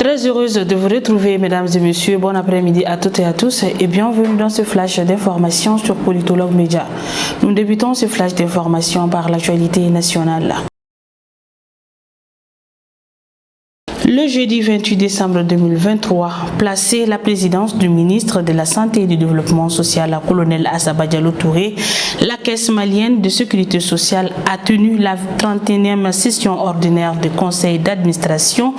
Très heureuse de vous retrouver, mesdames et messieurs. Bon après-midi à toutes et à tous et bienvenue dans ce flash d'information sur Politologue Média. Nous débutons ce flash d'information par l'actualité nationale. Le jeudi 28 décembre 2023, placé la présidence du ministre de la Santé et du Développement social, la colonel Assaba Diallo Touré, la Caisse malienne de sécurité sociale a tenu la 31e session ordinaire du conseil d'administration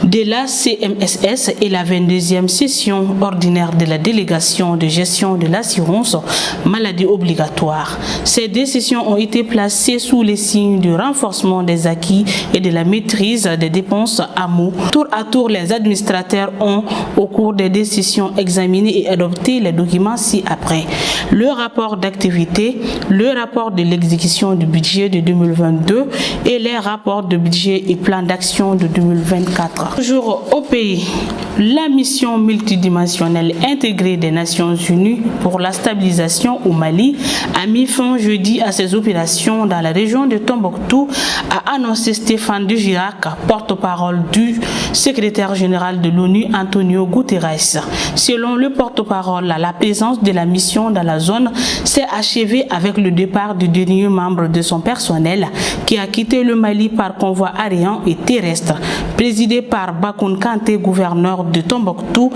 de la CMSS et la 22e session ordinaire de la délégation de gestion de l'assurance maladie obligatoire. Ces décisions ont été placées sous les signes du renforcement des acquis et de la maîtrise des dépenses à mots. Tour à tour, les administrateurs ont, au cours des décisions, examiné et adopté les documents ci-après. Le rapport d'activité, le rapport de l'exécution du budget de 2022 et les rapports de budget et plan d'action de 2024. Toujours au pays, la mission multidimensionnelle intégrée des Nations Unies pour la stabilisation au Mali a mis fin jeudi à ses opérations dans la région de Tombouctou, a annoncé Stéphane Dujarric, porte-parole du secrétaire général de l'ONU Antonio Guterres. Selon le porte-parole, la présence de la mission dans la zone s'est achevée avec le départ du dernier membre de son personnel qui a quitté le Mali par convoi aérien et terrestre, présidé par Bakoun Kanté, gouverneur de Tombouctou,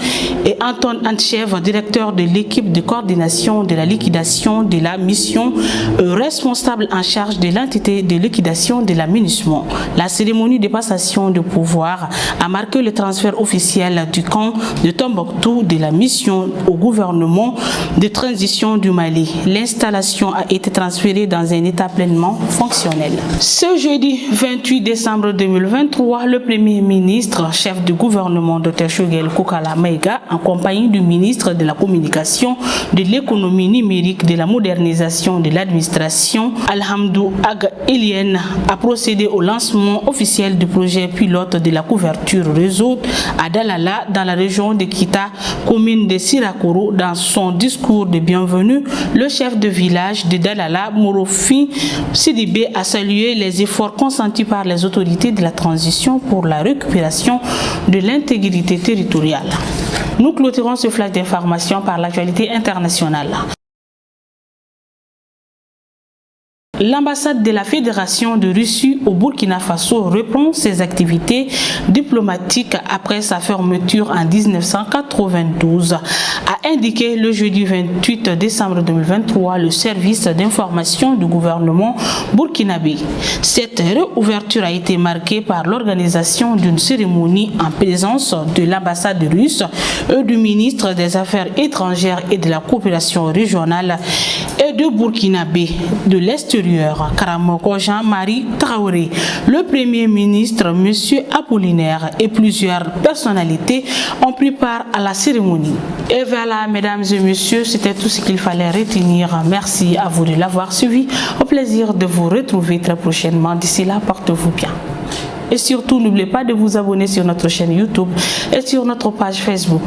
et Anton Antchev, directeur de l'équipe de coordination de la liquidation de la mission, responsable en charge de l'entité de liquidation de la MINUSMA. La cérémonie de passation de pouvoir a marqué le transfert officiel du camp de Tombouctou de la mission au gouvernement de transition du Mali. L'installation a été transférée dans un état pleinement fonctionnel. Ce jeudi 28 décembre 2023, le Premier ministre, chef du gouvernement Dr Choguel Koukala Maïga, en compagnie du ministre de la Communication, de l'économie numérique, de la modernisation de l'administration, Alhamdou Ag Elienne, a procédé au lancement officiel du projet pilote de la couverture réseau à Dalala, dans la région de Kita, commune de Sirakoro. Dans son discours de bienvenue, le chef de village de Dalala, Morofi Sidibé, a salué les efforts consentis par les autorités de la transition pour la récupération de l'intégrité territoriale. Nous clôturons ce flash d'information par l'actualité internationale. L'ambassade de la Fédération de Russie au Burkina Faso reprend ses activités diplomatiques après sa fermeture en 1992, a indiqué le jeudi 28 décembre 2023 le service d'information du gouvernement burkinabé. Cette réouverture a été marquée par l'organisation d'une cérémonie en présence de l'ambassade russe et du ministre des Affaires étrangères et de la coopération régionale et de burkinabé de l'extérieur, Karamoko Jean-Marie Traoré, le Premier ministre, M. Apollinaire et plusieurs personnalités ont pris part à la cérémonie. Et voilà, mesdames et messieurs, c'était tout ce qu'il fallait retenir. Merci à vous de l'avoir suivi. Au plaisir de vous retrouver très prochainement. D'ici là, portez-vous bien. Et surtout, n'oubliez pas de vous abonner sur notre chaîne YouTube et sur notre page Facebook.